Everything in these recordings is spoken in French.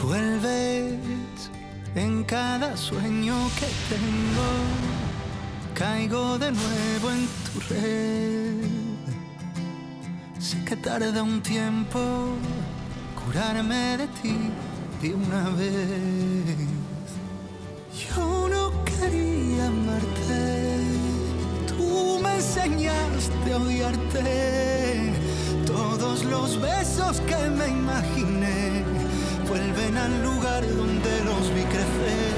Vuelves en cada sueño que tengo, caigo de nuevo en tu red. Sé que tarda un tiempo curarme de ti de una vez. Yo no quería amarte, tú me enseñaste a odiarte. Todos los besos que me imaginé vuelven al lugar donde los vi crecer.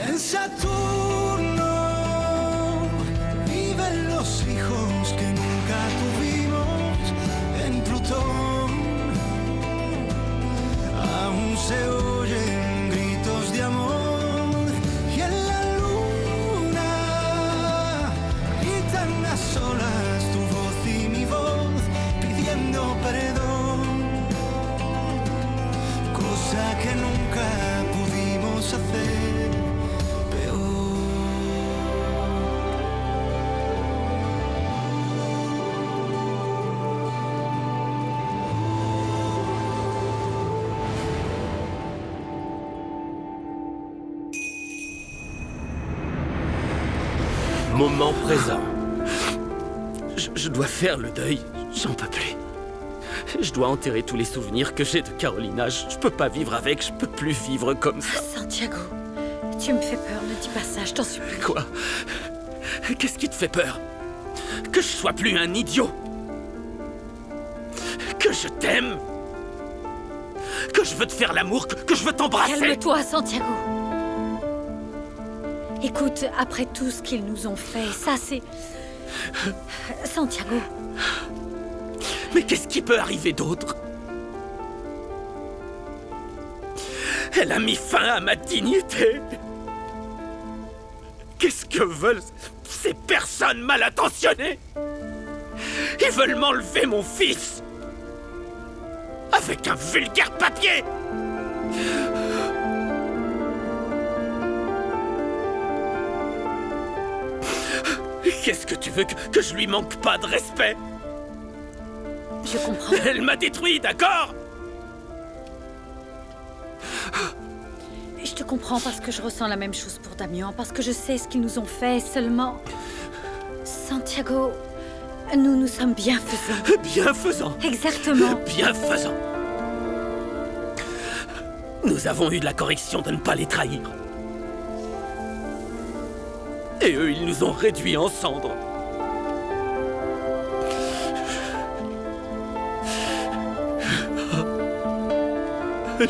En Saturno viven los hijos que nunca tuvimos. En Plutón aún se oyen gritos de amor. Y en la luna gritan a solas tu voz y mi voz pidiendo perdón, cosa que nunca pudimos hacer peor. Moment présent. Je dois faire le deuil, j'en peux plus. Je dois enterrer tous les souvenirs que j'ai de Carolina. Je peux pas vivre avec, je peux plus vivre comme ça. Santiago, tu me fais peur, ne dis pas ça, je t'en supplie. Quoi? Qu'est-ce qui te fait peur? Que je sois plus un idiot? Que je t'aime? Que je veux te faire l'amour? Que je veux t'embrasser? Calme-toi, Santiago. Écoute, après tout ce qu'ils nous ont fait, ça c'est... Santiago. Mais qu'est-ce qui peut arriver d'autre? Elle a mis fin à ma dignité. Qu'est-ce que veulent ces personnes mal intentionnées? Ils veulent m'enlever mon fils avec un vulgaire papier. Qu'est-ce que tu veux que je lui manque pas de respect? Je comprends. Elle m'a détruit, d'accord? Je te comprends parce que je ressens la même chose pour Damien, parce que je sais ce qu'ils nous ont fait, seulement... Santiago, nous sommes bienfaisants. Bienfaisants? Exactement. Bienfaisants. Nous avons eu de la correction de ne pas les trahir. Et eux, ils nous ont réduits en cendres.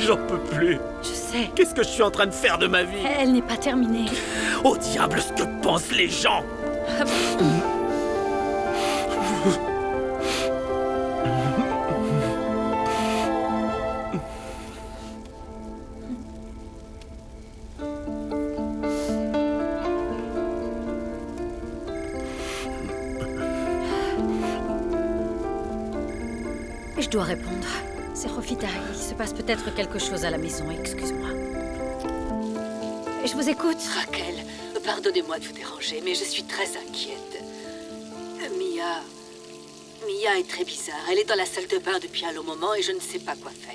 J'en peux plus. Je sais. Qu'est-ce que je suis en train de faire de ma vie? Elle n'est pas terminée. Au diable ce que pensent les gens! Je dois répondre. C'est Rofita. Il se passe peut-être quelque chose à la maison. Excuse-moi. Je vous écoute. Raquel, pardonnez-moi de vous déranger, mais je suis très inquiète. Mia est très bizarre. Elle est dans la salle de bain depuis un long moment et je ne sais pas quoi faire.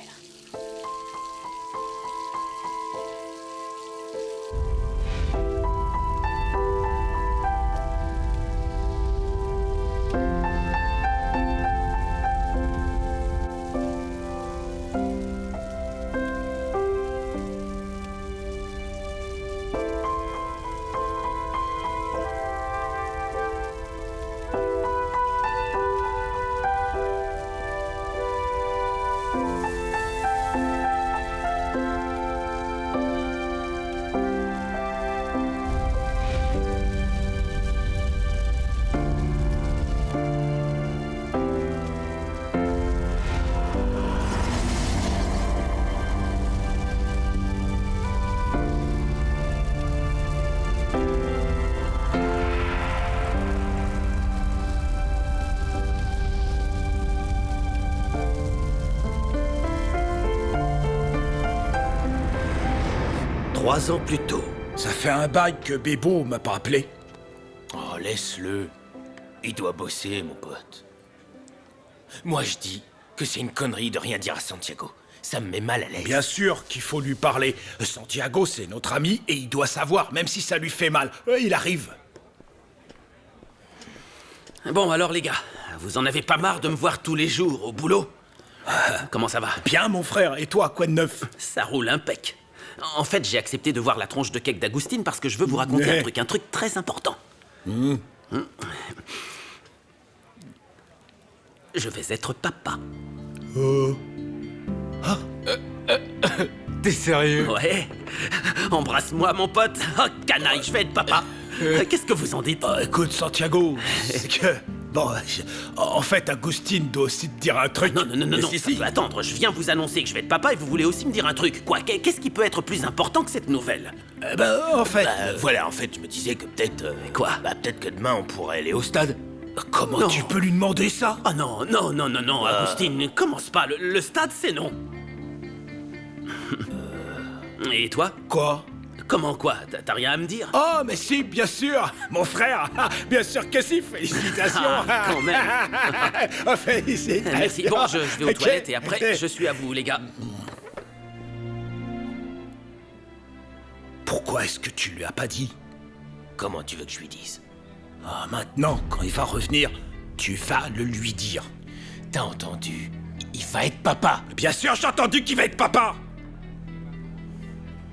3 ans plus tôt. Ça fait un bail que Bébo m'a pas appelé. Oh, laisse-le. Il doit bosser, mon pote. Moi, je dis que c'est une connerie de rien dire à Santiago. Ça me met mal à l'aise. Bien sûr qu'il faut lui parler. Santiago, c'est notre ami et il doit savoir, même si ça lui fait mal. Il arrive. Bon, alors les gars, vous en avez pas marre de me voir tous les jours au boulot? Comment ça va? Bien, mon frère. Et toi, quoi de neuf? Ça roule impec. En fait, j'ai accepté de voir la tronche de cake d'Agustine parce que je veux vous raconter Mais... un truc très important. Je vais être papa. T'es sérieux? Ouais. Embrasse-moi, mon pote. Oh, canaille, je vais être papa. Qu'est-ce que vous en dites? Écoute, Santiago, c'est que... Bon, en fait, Agustine doit aussi te dire un truc. Non, Si, ça peut attendre. Je viens vous annoncer que je vais être papa et vous voulez aussi me dire un truc. Quoi? Qu'est-ce qui peut être plus important que cette nouvelle? En fait... Voilà, en fait, je me disais que peut-être... Quoi? Peut-être que demain, on pourrait aller au stade. Comment Non. tu peux lui demander ça? Ah non, Agustine, commence pas. Le stade, c'est non. Et toi? Quoi? Comment quoi? T'as rien à me dire? Oh, mais si, bien sûr. Mon frère. Bien sûr que si. Félicitations. Ah, quand même. Oh, félicitations. Merci. Bon, je vais aux Ok. toilettes et après, je suis à vous, les gars. Pourquoi est-ce que tu lui as pas dit? Comment tu veux que je lui dise? Ah, maintenant, quand il va revenir, tu vas le lui dire. T'as entendu? Il va être papa. Bien sûr, j'ai entendu qu'il va être papa.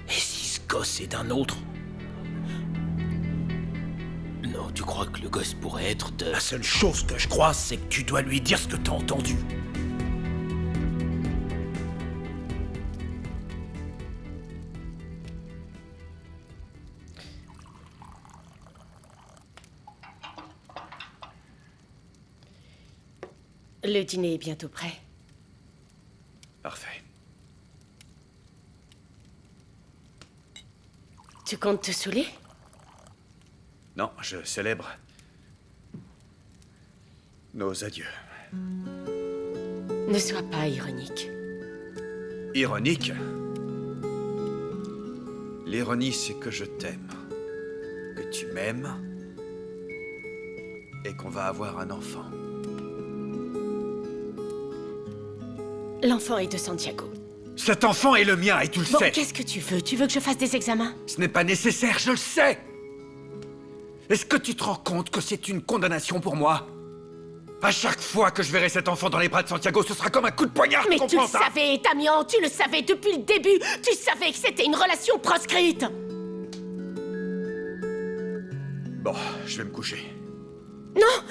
Et si ce gosse est d'un autre? Non, tu crois que le gosse pourrait être de... La seule chose que je crois, c'est que tu dois lui dire ce que t'as entendu. Le dîner est bientôt prêt. Parfait. Tu comptes te saouler? Non, je célèbre nos adieux. Ne sois pas ironique. Ironique? L'ironie, c'est que je t'aime, que tu m'aimes, et qu'on va avoir un enfant. L'enfant est de Santiago. Cet enfant est le mien, et tu le Bon, sais. qu'est-ce que tu veux? Tu veux que je fasse des examens? Ce n'est pas nécessaire, je le sais. Est-ce que tu te rends compte que c'est une condamnation pour moi? À chaque fois que je verrai cet enfant dans les bras de Santiago, ce sera comme un coup de poignard, Mais tu le comprends ça? savais, Damian, tu le savais depuis le début. Tu savais que c'était une relation proscrite. Bon, je vais me coucher. Non.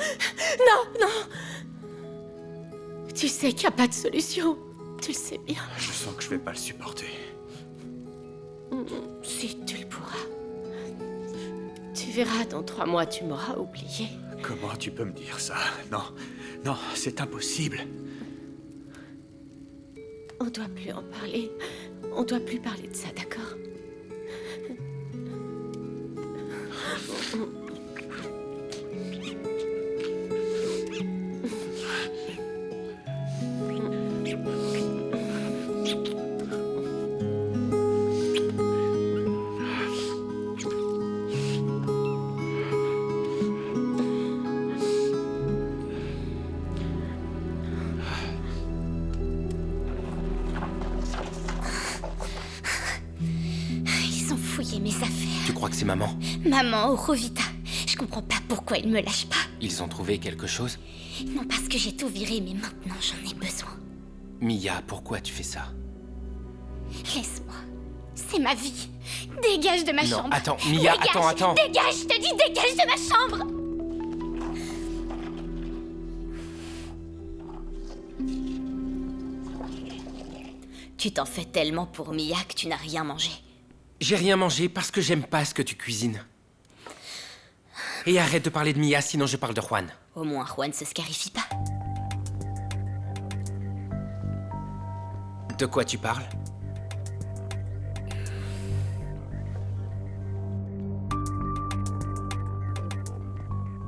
Tu sais qu'il n'y a pas de solution. Tu le sais bien. Je sens que je vais pas le supporter. Si tu le pourras. Tu verras, dans 3 mois, tu m'auras oublié. Comment tu peux me dire ça? Non, c'est impossible. On doit plus en parler. On doit plus parler de ça, d'accord? Ils ont fouillé mes affaires. Tu crois que c'est maman? Maman, Orovita. Je comprends pas pourquoi ils me lâchent pas. Ils ont trouvé quelque chose? Non, parce que j'ai tout viré, mais maintenant j'en ai besoin. Mia, pourquoi tu fais ça? Laisse-moi. C'est ma vie. Dégage de ma Non, chambre. attends, Mia, Dégage, attends. Dégage, je te dis, dégage de ma chambre. Tu t'en fais tellement pour Mia que tu n'as rien mangé. J'ai rien mangé parce que j'aime pas ce que tu cuisines. Et arrête de parler de Mia, sinon je parle de Juan. Au moins, Juan se scarifie pas. De quoi tu parles?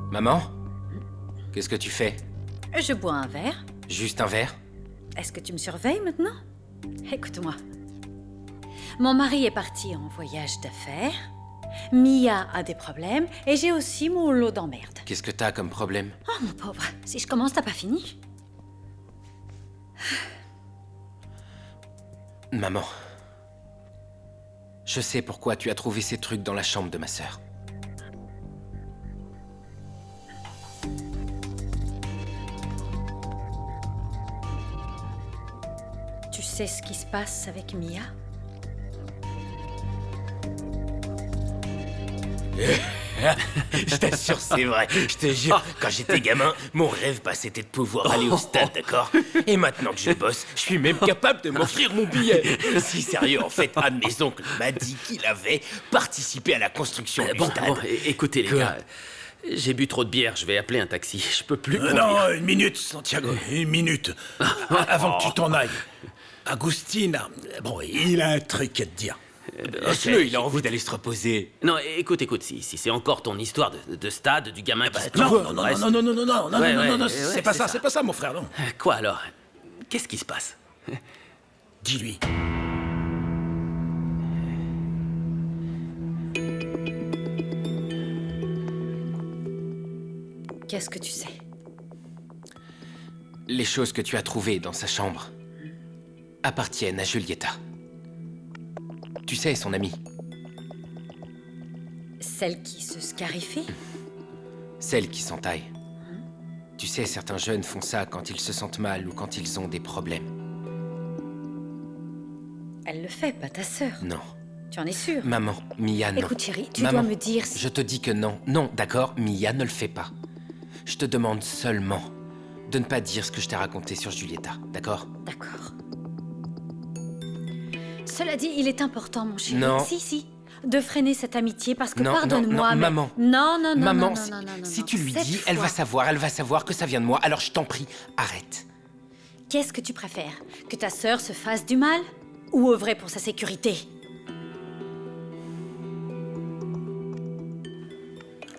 Maman? Qu'est-ce que tu fais? Je bois un verre. Juste un verre? Est-ce que tu me surveilles maintenant? Écoute-moi. Mon mari est parti en voyage d'affaires. Mia a des problèmes. Et j'ai aussi mon lot d'emmerdes. Qu'est-ce que t'as comme problème? Oh, mon pauvre. Si je commence, t'as pas fini? Maman. Je sais pourquoi tu as trouvé ces trucs dans la chambre de ma sœur. Tu sais ce qui se passe avec Mia? Je t'assure, c'est vrai. Je te jure, quand j'étais gamin, mon rêve, c'était de pouvoir aller au stade, d'accord? Et maintenant que je bosse, je suis même capable de m'offrir mon billet. Si sérieux, en fait, un de mes oncles m'a dit qu'il avait participé à la construction du stade. Bon, écoutez les gars, j'ai bu trop de bière, je vais appeler un taxi. Je peux plus conduire. Non, une minute, Santiago, une minute. Avant que tu t'en ailles. Agustin, bon, il a un truc à te dire. Laisse-le, il a envie d'aller se reposer. Non, écoute, si c'est encore ton histoire de stade, du gamin qui se Non, plante, non, non, reste- non, non, non, non, non, non, Ouais, non, ouais, non, non, ouais, c'est pas ça, c'est pas ça, mon frère, non. Quoi alors? Qu'est-ce qui se passe? Dis-lui. Qu'est-ce que tu sais? Les choses que tu as trouvées dans sa chambre appartiennent à Julieta. Tu sais, son amie. Celle qui se scarifie? Celle qui s'entaille. Tu sais, certains jeunes font ça quand ils se sentent mal ou quand ils ont des problèmes. Elle le fait, pas ta sœur. Non. Tu en es sûr? Maman, Mia, non. Écoute, chérie, tu Maman, dois me dire si... Je te dis que non. Non, d'accord, Mia ne le fait pas. Je te demande seulement de ne pas dire ce que je t'ai raconté sur Julieta, d'accord? D'accord. Cela dit, il est important, mon chéri. Non. Si, de freiner cette amitié parce que, Non, pardonne-moi, non, mais... maman. Non, Maman, non, si tu lui Cette dis, elle va fois, savoir que ça vient de moi, alors je t'en prie, arrête. Qu'est-ce que tu préfères? Que ta sœur se fasse du mal? Ou œuvrer pour sa sécurité?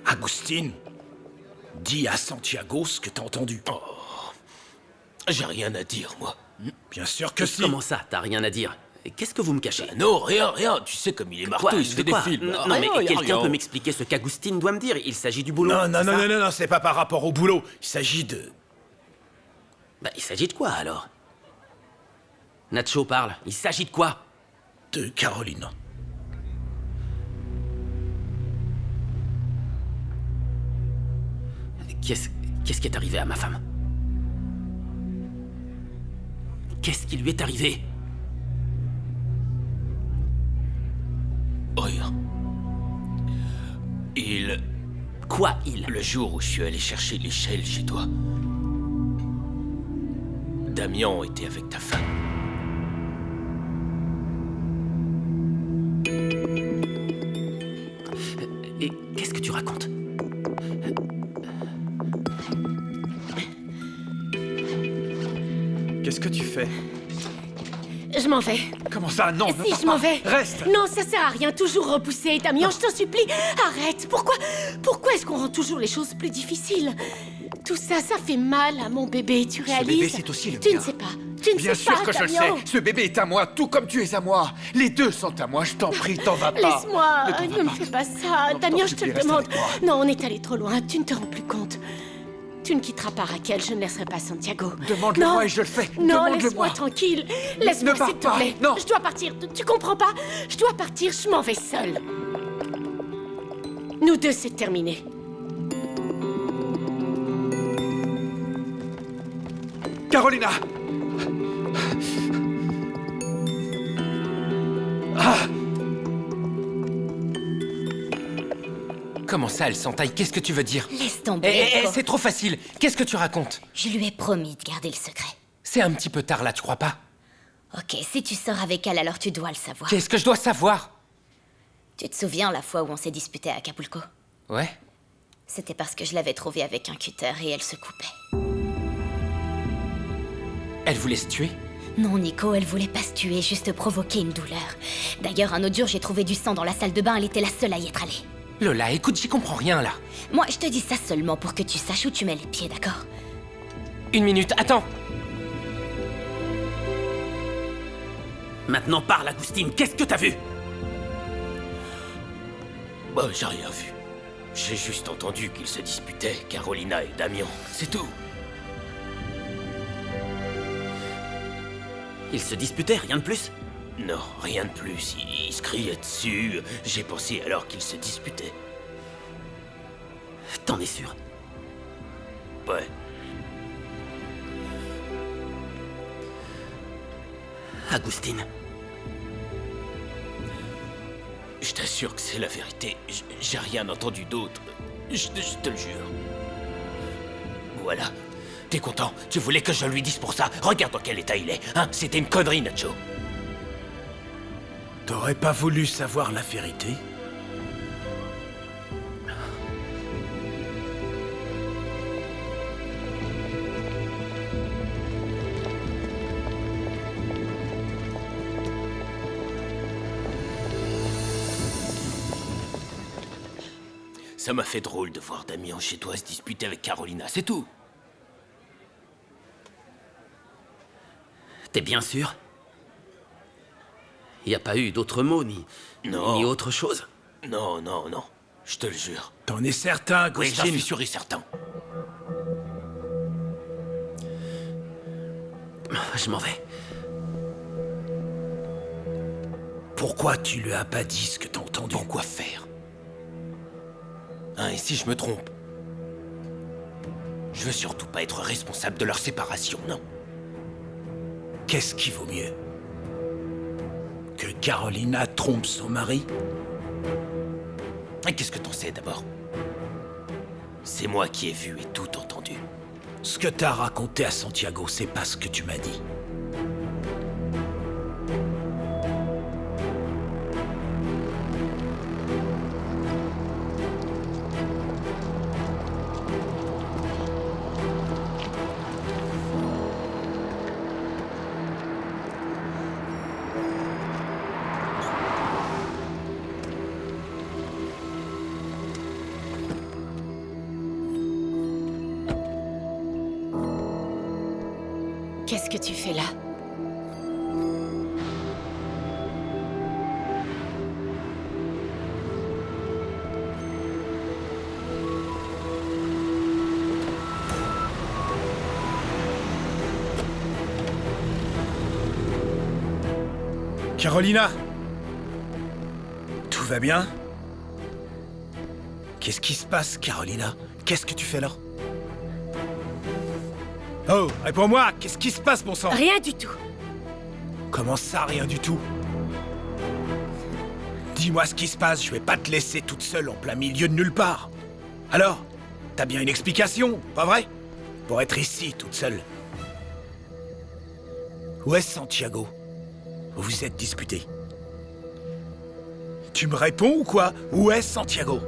Agustin, dis à Santiago ce que t'as entendu. Oh, j'ai rien à dire, moi. Bien sûr que si. Comment ça, t'as rien à dire? Qu'est-ce que vous me cachez? Non, rien. Tu sais comme il est marteau, Quoi? il se fait De des quoi? films. Non, Rien, mais y a quelqu'un rien. peut m'expliquer ce qu'Agustin doit me dire? Il s'agit du boulot. Non, non, c'est non, ça? non, non, non, c'est pas par rapport au boulot. Il s'agit de... Bah, il s'agit de quoi, alors? Nacho parle. Il s'agit de quoi? de Caroline. Qu'est-ce qui est arrivé à ma femme? Qu'est-ce qui lui est arrivé? Rien. Quoi, il? Le jour où je suis allé chercher l'échelle chez toi, Damien était avec ta femme. Et qu'est-ce que tu racontes? Qu'est-ce que tu fais? Je m'en vais. Comment ça? Non, Et ne si pars je m'en pas. vais? Reste. Non, ça sert à rien, toujours repousser, Damien, je t'en supplie. Arrête. Pourquoi est-ce qu'on rend toujours les choses plus difficiles? Tout ça, ça fait mal à mon bébé, tu réalises? bébé, c'est aussi le Tu mien. ne sais pas. Tu ne Bien sais sûr pas, que je le Damien. sais. Ce bébé est à moi, tout comme tu es à moi. Les deux sont à moi. Je t'en prie, t'en vas pas. Laisse-moi, Ne t'en vas ne me pas. fais pas ça. Non, Damien, t'en je te supplie, le reste demande. avec moi. Non, on est allé trop loin, tu ne te rends plus compte. Tu ne quitteras pas Raquel, je ne laisserai pas Santiago. Demande-le-moi Non. et je le fais. Non, Demande-le-moi. laisse-moi tranquille. Laisse-moi, Ne pars s'il te pas. plaît. Non. Je dois partir. Tu comprends pas? Je dois partir, je m'en vais seule. Nous deux, c'est terminé. Carolina! Comment ça, elle s'entaille? Qu'est-ce que tu veux dire? Laisse tomber. Echo. C'est trop facile. Qu'est-ce que tu racontes? Je lui ai promis de garder le secret. C'est un petit peu tard là, tu crois pas? Ok, si tu sors avec elle, alors tu dois le savoir. Qu'est-ce que je dois savoir? Tu te souviens la fois où on s'est disputé à Acapulco? Ouais. C'était parce que je l'avais trouvée avec un cutter et elle se coupait. Elle voulait se tuer? Non, Nico, elle voulait pas se tuer, juste provoquer une douleur. D'ailleurs, un autre jour, j'ai trouvé du sang dans la salle de bain, elle était la seule à y être allée. Lola, écoute, j'y comprends rien là. Moi, je te dis ça seulement pour que tu saches où tu mets les pieds, d'accord? Une minute, attends. Maintenant parle, Agustine, qu'est-ce que t'as vu? Bah, j'ai rien vu. J'ai juste entendu qu'ils se disputaient, Carolina et Damien, c'est tout. Ils se disputaient, rien de plus? Non, rien de plus. Ils se criaient dessus. J'ai pensé alors qu'ils se disputaient. T'en es sûr? Ouais. Agustine. Je t'assure que c'est la vérité. J'ai rien entendu d'autre. Je te le jure. Voilà. T'es content? Tu voulais que je lui dise pour ça? Regarde dans quel état il est. Hein? C'était une connerie, Nacho. T'aurais pas voulu savoir la vérité? Ça m'a fait drôle de voir Damien chez toi se disputer avec Carolina, c'est tout. T'es bien sûr? Y a pas eu d'autres mots, ni autre chose? Non, non, non. Je te le jure. T'en es certain, Oui, j'en Agustine? suis sûr et certain. Je m'en vais. Pourquoi tu lui as pas dit ce que t'as entendu? Pourquoi faire? Hein, et si je me trompe? Je veux surtout pas être responsable de leur séparation, non? Qu'est-ce qui vaut mieux? Que Carolina trompe son mari? Et qu'est-ce que t'en sais d'abord? C'est moi qui ai vu et tout entendu. Ce que t'as raconté à Santiago, c'est pas ce que tu m'as dit. Qu'est-ce que tu fais là? Carolina? Tout va bien? Qu'est-ce qui se passe, Carolina? Qu'est-ce que tu fais là? Oh, réponds-moi! Qu'est-ce qui se passe, mon sang? Rien du tout. Comment ça, rien du tout? Dis-moi ce qui se passe, je vais pas te laisser toute seule en plein milieu de nulle part. Alors, t'as bien une explication, pas vrai? Pour être ici, toute seule. Où est Santiago? Vous vous êtes disputés. Tu me réponds ou quoi? Où est Santiago?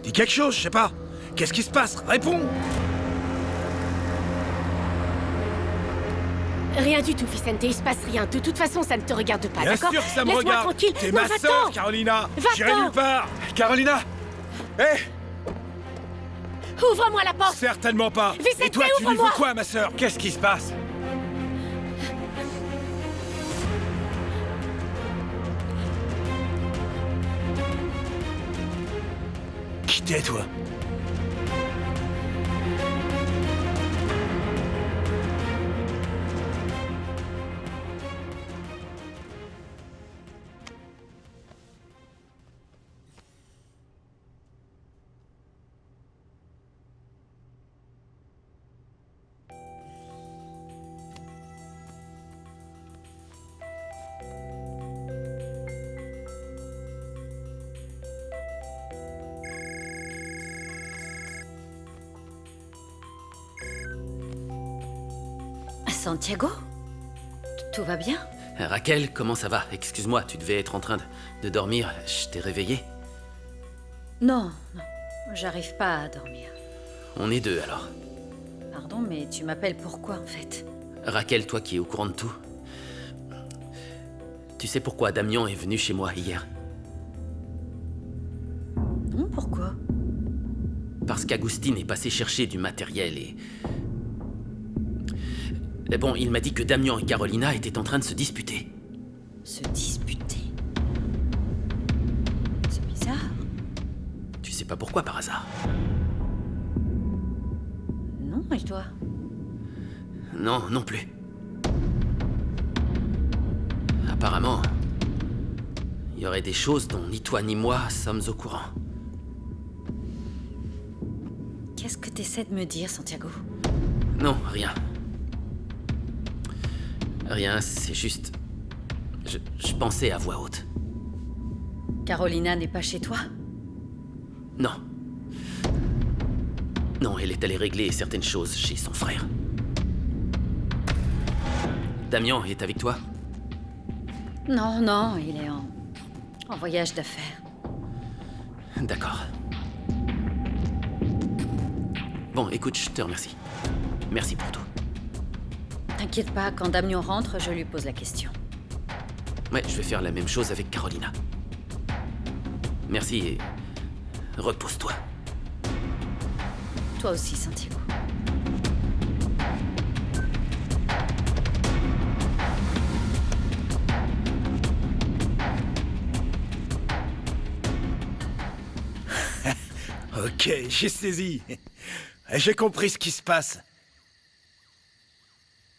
Dis quelque chose, je sais pas. Qu'est-ce qui se passe? Réponds! Rien du tout, Vicente, il se passe rien. De toute façon, ça ne te regarde pas, Bien d'accord? sûr que ça me Laisse-moi regarde! tranquille. T'es Non, ma va-t'en. sœur, Carolina! Va-t'en. J'irai nulle part! Carolina! Ouvre-moi la porte. Certainement pas! Vicente, Et toi, tu lui ouvre-moi. veux quoi, ma sœur? Qu'est-ce qui se passe? Qui t'es, toi? Santiago? Tout va bien? Raquel, comment ça va? Excuse-moi, tu devais être en train de dormir. Je t'ai réveillé. Non, non. J'arrive pas à dormir. On est deux, alors. Pardon, mais tu m'appelles pourquoi, en fait? Raquel, toi qui es au courant de tout. Tu sais pourquoi Damien est venu chez moi hier? Non, pourquoi? Parce qu'Agustine est passée chercher du matériel et... Mais bon, il m'a dit que Damian et Carolina étaient en train de se disputer. Se disputer. C'est bizarre. Tu sais pas pourquoi par hasard? Non, et toi? Non, non plus. Apparemment, il y aurait des choses dont ni toi ni moi sommes au courant. Qu'est-ce que t'essaies de me dire, Santiago? Non, rien. Rien, c'est juste... Je pensais à voix haute. Carolina n'est pas chez toi? Non. Non, elle est allée régler certaines choses chez son frère. Damian est avec toi? Non, non, il est en voyage d'affaires. D'accord. Bon, écoute, je te remercie. Merci pour tout. T'inquiète pas, quand Damian rentre, je lui pose la question. Ouais, je vais faire la même chose avec Carolina. Merci et... repose-toi. Toi aussi, Santiago. Ok, j'ai saisi. J'ai compris ce qui se passe.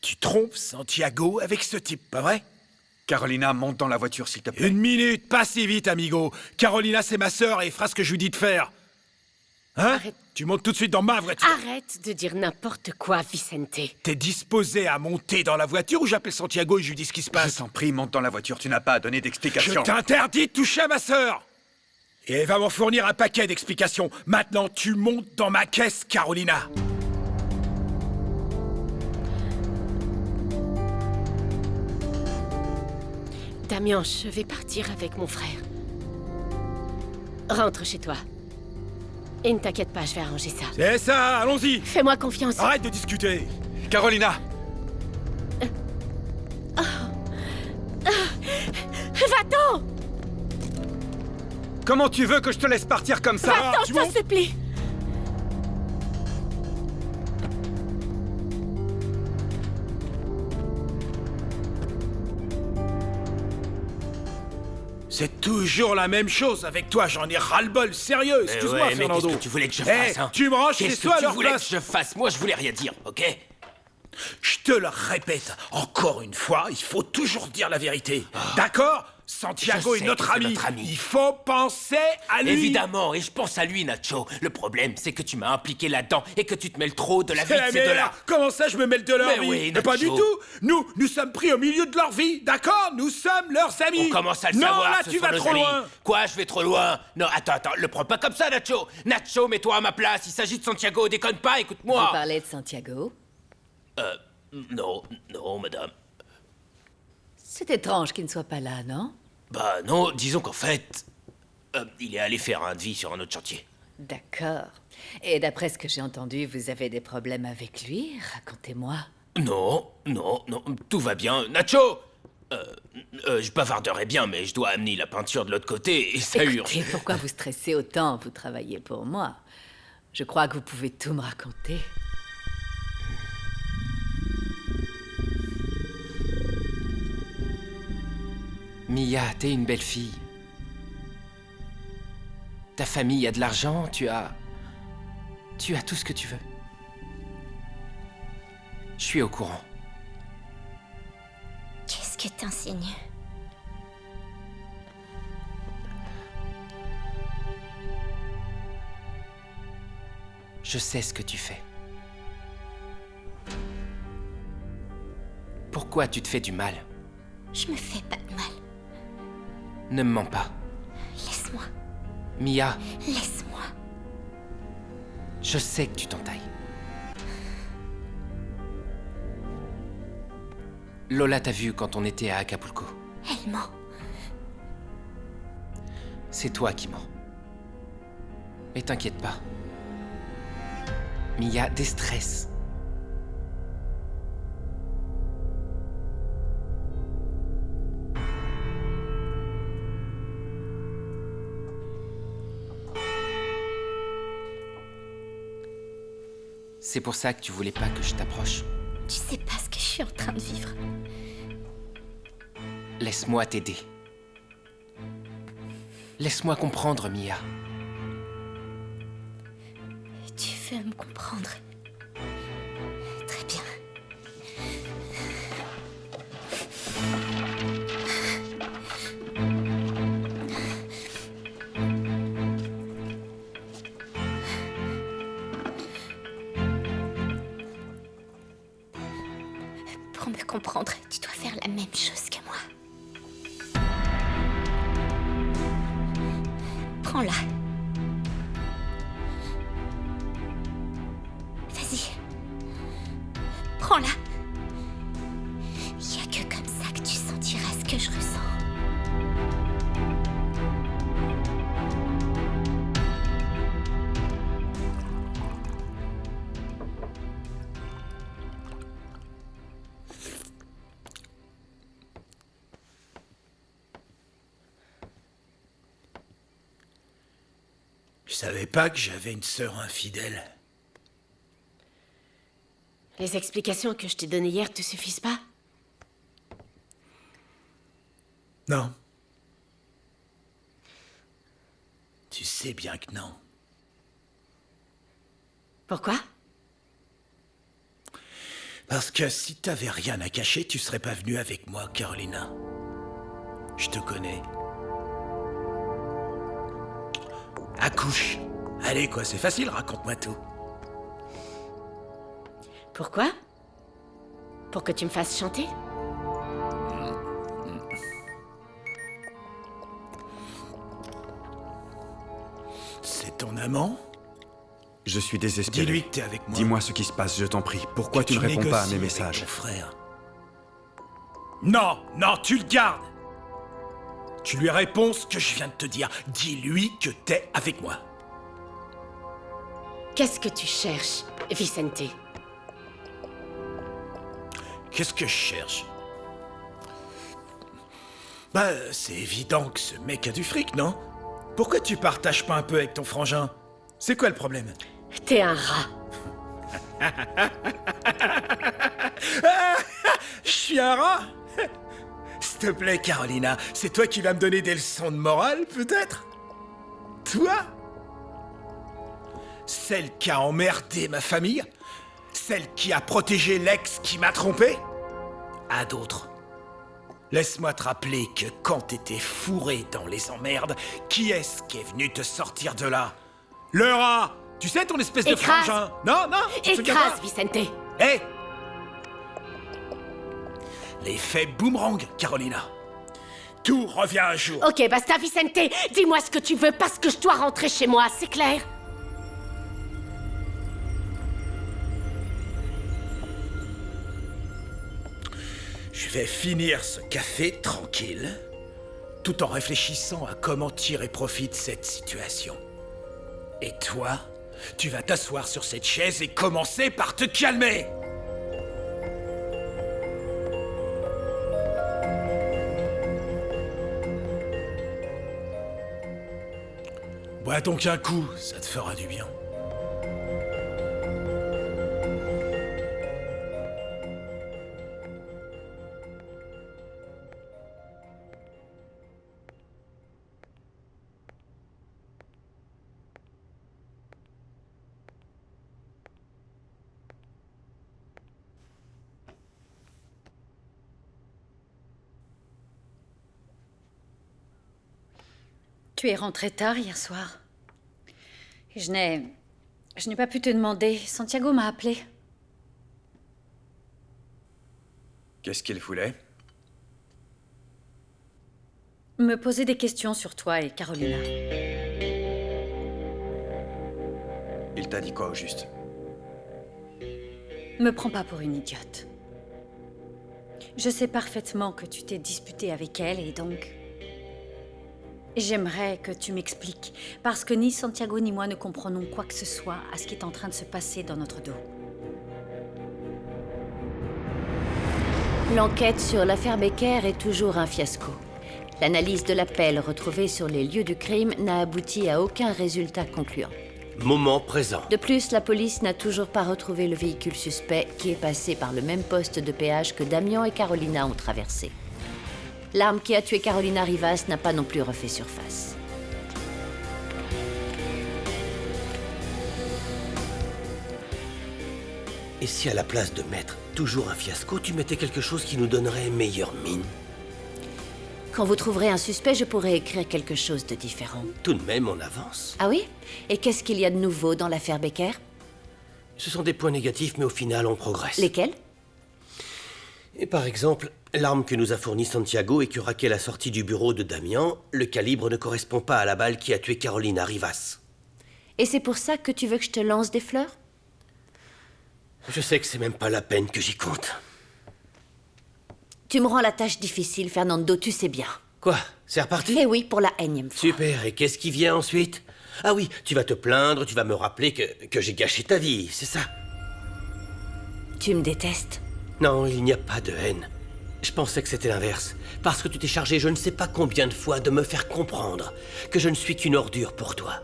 Tu trompes Santiago avec ce type, pas vrai? Carolina, monte dans la voiture, s'il te plaît. Une minute, pas si vite, amigo. Carolina, c'est ma sœur et fera ce que je lui dis de faire. Hein? Arrête. Tu montes tout de suite dans ma voiture. Arrête de dire n'importe quoi, Vicente. T'es disposé à monter dans la voiture ou j'appelle Santiago et je lui dis ce qui se Je passe? t'en prie, monte dans la voiture, tu n'as pas à donner Je d'explications. t'interdis de toucher à ma sœur. Et elle va m'en fournir un paquet d'explications. Maintenant, tu montes dans ma caisse, Carolina. Damian, je vais partir avec mon frère. Rentre chez toi. Et ne t'inquiète pas, je vais arranger ça. C'est ça, allons-y. Fais-moi confiance. Arrête de discuter. Carolina! Va-t'en! Comment tu veux que je te laisse partir comme ça? Va-t'en, tu je t'en montes. supplie! C'est toujours la même chose avec toi, j'en ai ras-le-bol, sérieux, excuse-moi, mais Fernando. qu'est-ce que tu voulais que je Eh, fasse, hein? tu me ranges Qu'est-ce chez que toi à tu leur voulais place. que je fasse? Moi, je voulais rien dire, ok? Je te le répète, encore une fois, il faut toujours dire la vérité. D'accord? Santiago Je est sais notre que c'est ami. notre ami. Il faut penser à lui. Évidemment, et je pense à lui, Nacho. Le problème, c'est que tu m'as impliqué là-dedans et que tu te mêles trop de la vie C'est de la ces meilleure. deux-là. Comment ça, je me mêle de leur Mais vie? oui, Mais pas du Nacho. tout. Nous sommes pris au milieu de leur vie, d'accord? Nous sommes leurs amis. On commence à le non, savoir, là, ce tu sont vas nos trop amis. loin. Quoi, je vais trop loin? Non, attends, le prends pas comme ça, Nacho. Nacho, mets-toi à ma place. Il s'agit de Santiago, déconne pas, écoute-moi. Vous parlez de Santiago? Non, madame. C'est étrange qu'il ne soit pas là, non? Bah non, disons qu'en fait, il est allé faire un devis sur un autre chantier. D'accord. Et d'après ce que j'ai entendu, vous avez des problèmes avec lui? Racontez-moi. Non, tout va bien. Nacho! Je bavarderais bien, mais je dois amener la peinture de l'autre côté et ça Écoutez, urge. pourquoi vous stressez autant? Vous travaillez pour moi. Je crois que vous pouvez tout me raconter. Mia, t'es une belle fille. Ta famille a de l'argent, tu as tout ce que tu veux. Je suis au courant. Qu'est-ce que t'insinues? Je sais ce que tu fais. Pourquoi tu te fais du mal? Je me fais pas de mal. Ne me mens pas. Laisse-moi. Mia, Laisse-moi. je sais que tu t'entailles. Lola t'a vu quand on était à Acapulco. Elle ment. C'est toi qui mens. Mais t'inquiète pas. Mia déstresse. C'est pour ça que tu voulais pas que je t'approche. Tu sais pas ce que je suis en train de vivre. Laisse-moi t'aider. Laisse-moi comprendre, Mia. Tu veux me comprendre? Très bien. Pour me comprendre, tu dois faire la même chose que moi. Prends-la. Vas-y. Prends-la. Il n'y a que comme ça que tu sentiras ce que je ressens. Je savais pas que j'avais une sœur infidèle. Les explications que je t'ai données hier te suffisent pas? Non. Tu sais bien que non. Pourquoi? Parce que si t'avais rien à cacher, tu serais pas venue avec moi, Carolina. Je te connais. Accouche. Allez, quoi, c'est facile, raconte-moi tout. Pourquoi? Pour que tu me fasses chanter? C'est ton amant? Je suis désespéré. Dis-lui que t'es avec moi. Dis-moi ce qui se passe, je t'en prie. Pourquoi Que tu ne réponds pas à mes négocies avec messages? ton frère. Non, non, tu le gardes. Tu lui réponds ce que je viens de te dire. Dis-lui que t'es avec moi. Qu'est-ce que tu cherches, Vicente? Qu'est-ce que je cherche? Bah, c'est évident que ce mec a du fric, non? Pourquoi tu partages pas un peu avec ton frangin? C'est quoi le problème? T'es un rat. Je suis un rat? S'il te plaît, Carolina, c'est toi qui vas me donner des leçons de morale, peut-être? Toi? Celle qui a emmerdé ma famille? Celle qui a protégé l'ex qui m'a trompé? À d'autres. Laisse-moi te rappeler que quand t'étais fourré dans les emmerdes, qui est-ce qui est venu te sortir de là? Le rat! Tu sais, ton espèce de Écrase. frangin? Non, non, tu te souviens Écrase, pas? Vicente. Hé! L'effet boomerang, Carolina. Tout revient un jour. Ok, basta, Vicente. Dis-moi ce que tu veux parce que je dois rentrer chez moi, c'est clair? Je vais finir ce café tranquille, tout en réfléchissant à comment tirer profit de cette situation. Et toi, tu vas t'asseoir sur cette chaise et commencer par te calmer. Bois donc un coup, ça te fera du bien. Tu es rentré tard hier soir. Je n'ai pas pu te demander. Santiago m'a appelé. Qu'est-ce qu'il voulait? Me poser des questions sur toi et Carolina. Il t'a dit quoi au juste? Me prends pas pour une idiote. Je sais parfaitement que tu t'es disputé avec elle et donc... J'aimerais que tu m'expliques, parce que ni Santiago ni moi ne comprenons quoi que ce soit à ce qui est en train de se passer dans notre dos. L'enquête sur l'affaire Becker est toujours un fiasco. L'analyse de l'appel retrouvé sur les lieux du crime n'a abouti à aucun résultat concluant. Moment présent. De plus, la police n'a toujours pas retrouvé le véhicule suspect qui est passé par le même poste de péage que Damian et Carolina ont traversé. L'arme qui a tué Carolina Rivas n'a pas non plus refait surface. Et si à la place de mettre toujours un fiasco, tu mettais quelque chose qui nous donnerait meilleure mine? Quand vous trouverez un suspect, je pourrai écrire quelque chose de différent. Tout de même, on avance. Ah oui? Et qu'est-ce qu'il y a de nouveau dans l'affaire Becker? Ce sont des points négatifs, mais au final, on progresse. Lesquels? Et par exemple, l'arme que nous a fournie Santiago et que Raquel a sortie du bureau de Damian, le calibre ne correspond pas à la balle qui a tué Carolina Rivas. Et c'est pour ça que tu veux que je te lance des fleurs? Je sais que c'est même pas la peine que j'y compte. Tu me rends la tâche difficile, Fernando, tu sais bien. Quoi? C'est reparti? Eh oui, pour la énième fois. Super, et qu'est-ce qui vient ensuite? Ah oui, tu vas te plaindre, tu vas me rappeler que j'ai gâché ta vie, c'est ça? Tu me détestes? Non, il n'y a pas de haine. Je pensais que c'était l'inverse. Parce que tu t'es chargé je ne sais pas combien de fois de me faire comprendre que je ne suis qu'une ordure pour toi.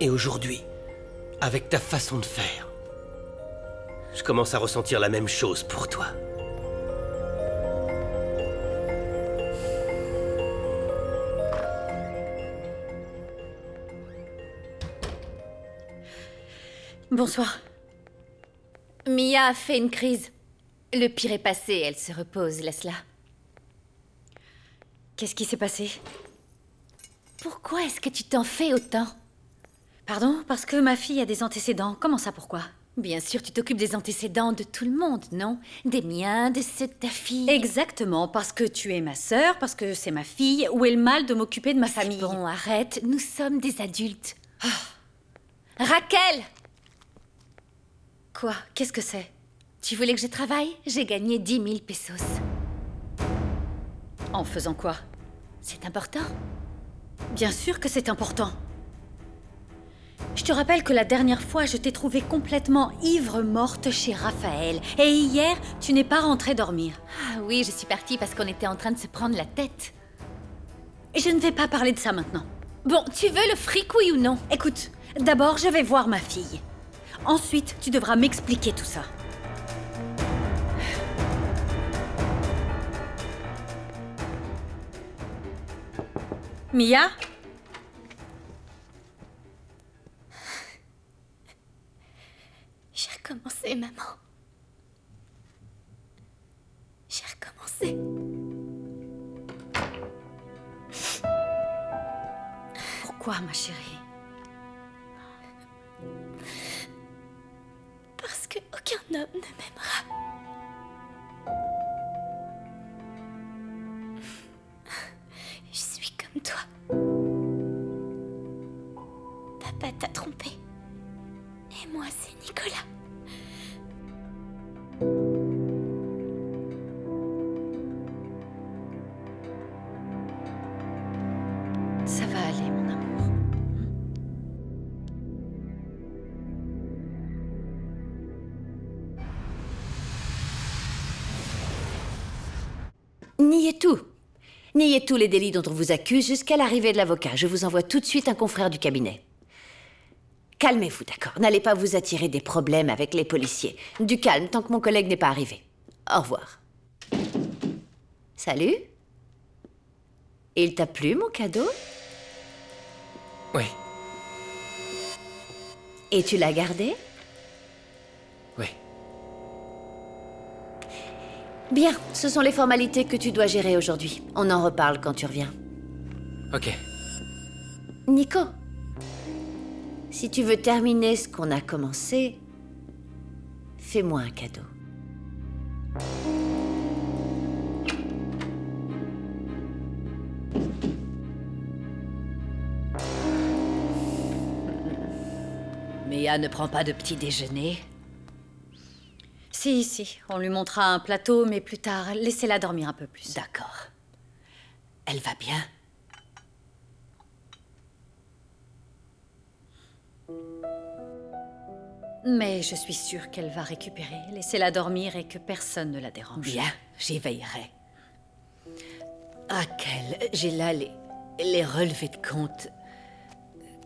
Et aujourd'hui, avec ta façon de faire, je commence à ressentir la même chose pour toi. Bonsoir. Mia a fait une crise. Le pire est passé, elle se repose, laisse-la. Qu'est-ce qui s'est passé? Pourquoi est-ce que tu t'en fais autant? Pardon? Parce que ma fille a des antécédents. Comment ça, pourquoi? Bien sûr, tu t'occupes des antécédents de tout le monde, non? Des miens, de ceux de ta fille. Exactement, parce que tu es ma sœur, parce que c'est ma fille. Où est le mal de m'occuper de ma famille? Bon, arrête, nous sommes des adultes. Raquel! Quoi? Qu'est-ce que c'est? Tu voulais que je travaille? J'ai gagné 10 000 pesos. En faisant quoi? C'est important? Bien sûr que c'est important. Je te rappelle que la dernière fois, je t'ai trouvée complètement ivre morte chez Raphaël. Et hier, tu n'es pas rentrée dormir. Ah oui, je suis partie parce qu'on était en train de se prendre la tête. Et je ne vais pas parler de ça maintenant. Bon, tu veux le fric, oui ou non? Écoute, d'abord, je vais voir ma fille. Ensuite, tu devras m'expliquer tout ça. Mia? J'ai recommencé, maman. J'ai recommencé. Pourquoi, ma chérie? Parce que aucun homme ne m'aimera. Je suis comme toi. Papa t'a trompé. Et moi, c'est Nicolas. Ça va aller, mon amour. Niez tout. Niez tous les délits dont on vous accuse jusqu'à l'arrivée de l'avocat. Je vous envoie tout de suite un confrère du cabinet. Calmez-vous, d'accord? N'allez pas vous attirer des problèmes avec les policiers. Du calme tant que mon collègue n'est pas arrivé. Au revoir. Salut? Il t'a plu, mon cadeau? Oui. Et tu l'as gardé? Oui. Bien, ce sont les formalités que tu dois gérer aujourd'hui. On en reparle quand tu reviens. Ok. Nico, si tu veux terminer ce qu'on a commencé, fais-moi un cadeau. Mia ne prend pas de petit déjeuner. Si, on lui montrera un plateau, mais plus tard, laissez-la dormir un peu plus. D'accord. Elle va bien? Mais je suis sûre qu'elle va récupérer. Laissez-la dormir et que personne ne la dérange. Bien, j'y veillerai. Raquel, j'ai là les relevés de compte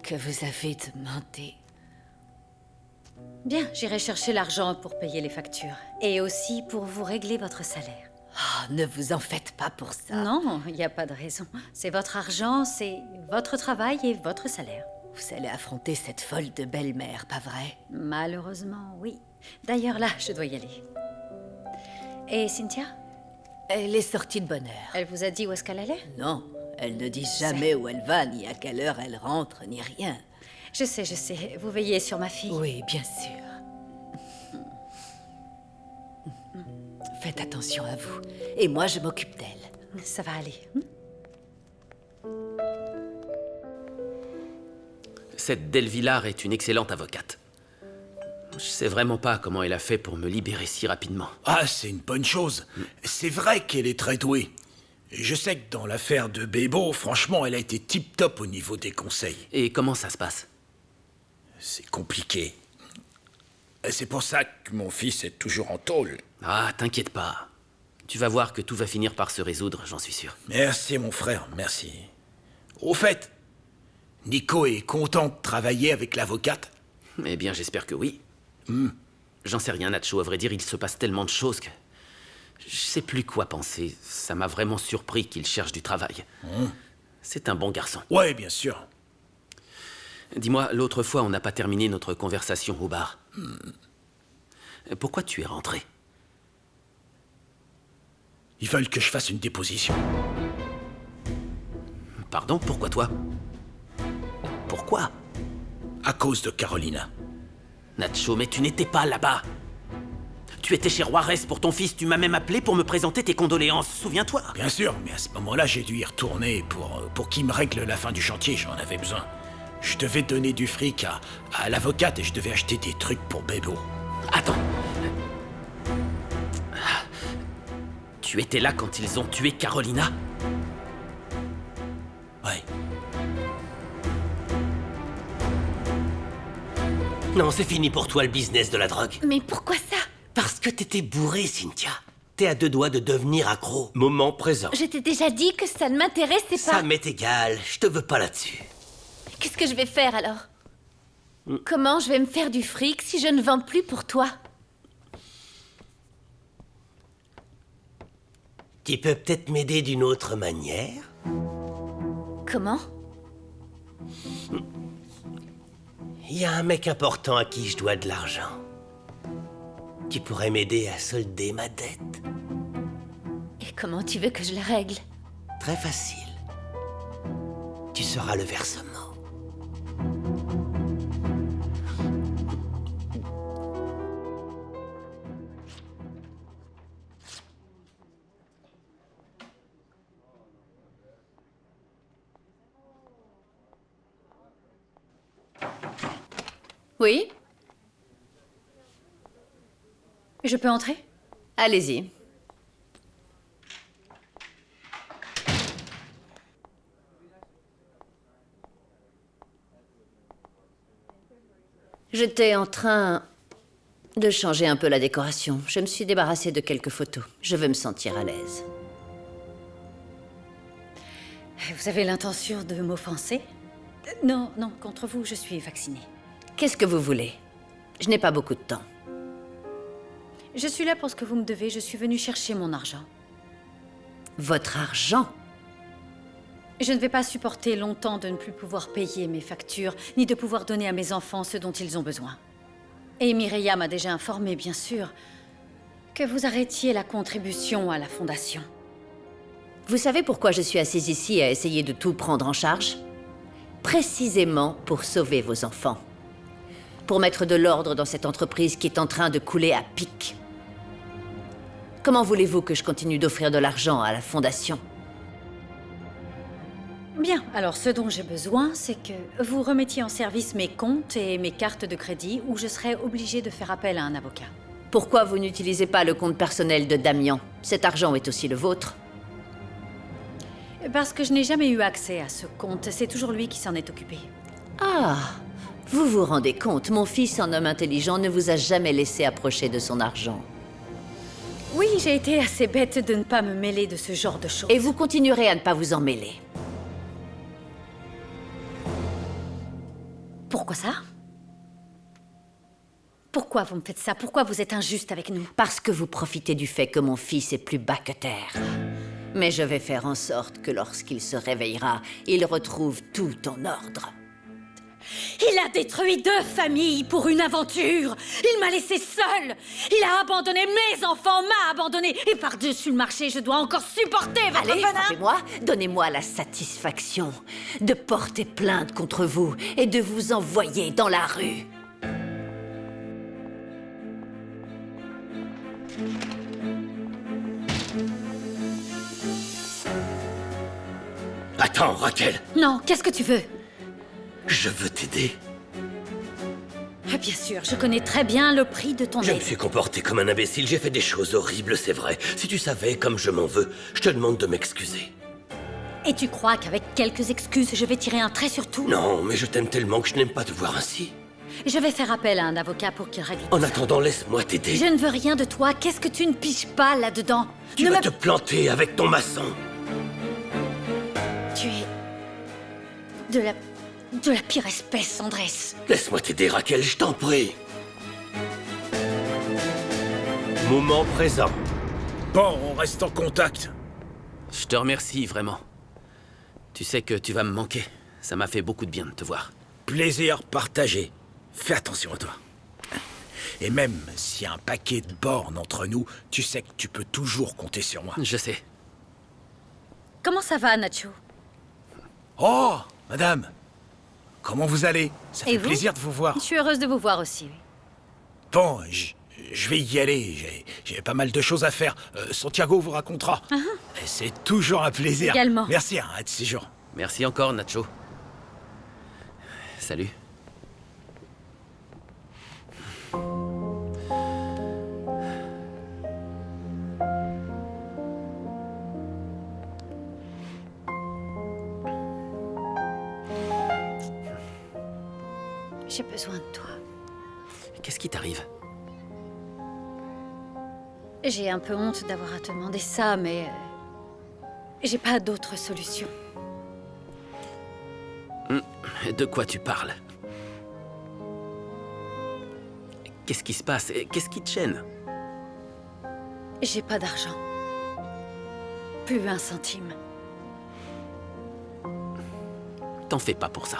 que vous avez demandés. Bien, j'irai chercher l'argent pour payer les factures. Et aussi pour vous régler votre salaire. Oh, ne vous en faites pas pour ça. Non, il n'y a pas de raison. C'est votre argent, c'est votre travail et votre salaire. Vous allez affronter cette folle de belle-mère, pas vrai? Malheureusement, oui. D'ailleurs, là, je dois y aller. Et Cynthia? Elle est sortie de bonne heure. Elle vous a dit où est-ce qu'elle allait? Non, elle ne dit jamais où elle va, ni à quelle heure elle rentre, ni rien. Je sais. Vous veillez sur ma fille. Oui, bien sûr. Faites attention à vous. Et moi, je m'occupe d'elle. Ça va aller. Cette Delvillard est une excellente avocate. Je sais vraiment pas comment elle a fait pour me libérer si rapidement. Ah, c'est une bonne chose. C'est vrai qu'elle est très douée. Je sais que dans l'affaire de Bébo, franchement, elle a été tip-top au niveau des conseils. Et comment ça se passe? C'est compliqué. C'est pour ça que mon fils est toujours en tôle. Ah, t'inquiète pas. Tu vas voir que tout va finir par se résoudre, j'en suis sûr. Merci, mon frère, merci. Au fait, Nico est content de travailler avec l'avocate? Eh bien, j'espère que oui. J'en sais rien, Nacho. À vrai dire, il se passe tellement de choses que... Je sais plus quoi penser. Ça m'a vraiment surpris qu'il cherche du travail. C'est un bon garçon. Ouais, bien sûr. Dis-moi, l'autre fois, on n'a pas terminé notre conversation au bar. Pourquoi tu es rentré? Ils veulent que je fasse une déposition. Pardon, pourquoi toi? Pourquoi? À cause de Carolina. Nacho, mais tu n'étais pas là-bas. Tu étais chez Juarez pour ton fils, tu m'as même appelé pour me présenter tes condoléances, souviens-toi? Bien sûr, mais à ce moment-là, j'ai dû y retourner pour qu'il me règle la fin du chantier, j'en avais besoin. Je devais donner du fric à l'avocate et je devais acheter des trucs pour Bébo. Attends. Tu étais là quand ils ont tué Carolina? Ouais. Non, c'est fini pour toi le business de la drogue. Mais pourquoi ça? Parce que t'étais bourré, Cynthia. T'es à 2 doigts de devenir accro. Moment présent. Je t'ai déjà dit que ça ne m'intéressait pas. Ça m'est égal, je te veux pas là-dessus. Qu'est-ce que je vais faire alors? Comment je vais me faire du fric si je ne vends plus pour toi? Tu peux peut-être m'aider d'une autre manière? Comment? Il y a un mec important à qui je dois de l'argent. Tu pourrais m'aider à solder ma dette? Et comment tu veux que je la règle? Très facile. Tu seras le versement. Oui? Je peux entrer? Allez-y. J'étais en train de changer un peu la décoration. Je me suis débarrassée de quelques photos. Je veux me sentir à l'aise. Vous avez l'intention de m'offenser? Non, contre vous, je suis vaccinée. Qu'est-ce que vous voulez? Je n'ai pas beaucoup de temps. Je suis là pour ce que vous me devez, je suis venue chercher mon argent. Votre argent? Je ne vais pas supporter longtemps de ne plus pouvoir payer mes factures, ni de pouvoir donner à mes enfants ce dont ils ont besoin. Et Mireia m'a déjà informé, bien sûr, que vous arrêtiez la contribution à la fondation. Vous savez pourquoi je suis assise ici à essayer de tout prendre en charge? Précisément pour sauver vos enfants. Pour mettre de l'ordre dans cette entreprise qui est en train de couler à pic. Comment voulez-vous que je continue d'offrir de l'argent à la fondation? Bien, alors ce dont j'ai besoin, c'est que vous remettiez en service mes comptes et mes cartes de crédit où je serai obligée de faire appel à un avocat. Pourquoi vous n'utilisez pas le compte personnel de Damian? Cet argent est aussi le vôtre. Parce que je n'ai jamais eu accès à ce compte, c'est toujours lui qui s'en est occupé. Ah, vous vous rendez compte, mon fils, un homme intelligent, ne vous a jamais laissé approcher de son argent. Oui, j'ai été assez bête de ne pas me mêler de ce genre de choses. Et vous continuerez à ne pas vous en mêler. Pourquoi ça? Pourquoi vous me faites ça? Pourquoi vous êtes injuste avec nous? Parce que vous profitez du fait que mon fils est plus bas que terre. Mais je vais faire en sorte que lorsqu'il se réveillera, il retrouve tout en ordre. Il a détruit 2 familles pour une aventure. Il m'a laissé seule. Il a abandonné mes enfants, m'a abandonné. Et par-dessus le marché, je dois encore supporter votre Allez, venin. frappez-moi. Donnez-moi la satisfaction de porter plainte contre vous et de vous envoyer dans la rue. Attends, Raquel. Non, qu'est-ce que tu veux? Je veux t'aider. Ah, bien sûr, je connais très bien le prix de ton Je me aide. suis comporté comme un imbécile, j'ai fait des choses horribles, c'est vrai. Si tu savais comme je m'en veux, je te demande de m'excuser. Et tu crois qu'avec quelques excuses, je vais tirer un trait sur tout? Non, mais je t'aime tellement que je n'aime pas te voir ainsi. Je vais faire appel à un avocat pour qu'il règle tout En ça. attendant, laisse-moi t'aider. Je ne veux rien de toi. Qu'est-ce que tu ne piges pas là-dedans? Tu Ne vas me- te planter avec ton maçon. Tu es... de la pire espèce, Andrés. Laisse-moi t'aider, Raquel, je t'en prie. Moment présent. Bon, on reste en contact. Je te remercie, vraiment. Tu sais que tu vas me manquer. Ça m'a fait beaucoup de bien de te voir. Plaisir partagé. Fais attention à toi. Et même s'il y a un paquet de bornes entre nous, tu sais que tu peux toujours compter sur moi. Je sais. Comment ça va, Nacho? Oh, madame. Comment vous allez? Ça Et fait vous? plaisir de vous voir. Je suis heureuse de vous voir aussi. Bon, je vais y aller. J'ai pas mal de choses à faire. Santiago vous racontera. Et c'est toujours un plaisir. Également. Merci, un de ces jours. Merci encore, Nacho. Salut. J'ai besoin de toi. Qu'est-ce qui t'arrive? J'ai un peu honte d'avoir à te demander ça, mais... j'ai pas d'autre solution. De quoi tu parles? Qu'est-ce qui se passe? Qu'est-ce qui te gêne? J'ai pas d'argent. Plus un centime. T'en fais pas pour ça.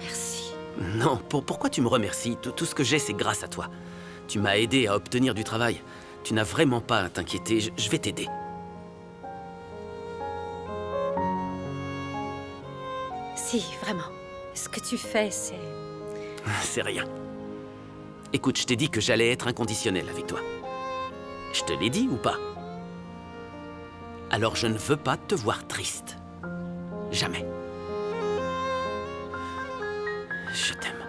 Merci. Non, pourquoi tu me remercies? Tout ce que j'ai, c'est grâce à toi. Tu m'as aidé à obtenir du travail. Tu n'as vraiment pas à t'inquiéter. Je vais t'aider. Si, vraiment. Ce que tu fais, c'est... C'est rien. Écoute, je t'ai dit que j'allais être inconditionnel avec toi. Je te l'ai dit ou pas? Alors je ne veux pas te voir triste. Jamais. Je t'aime.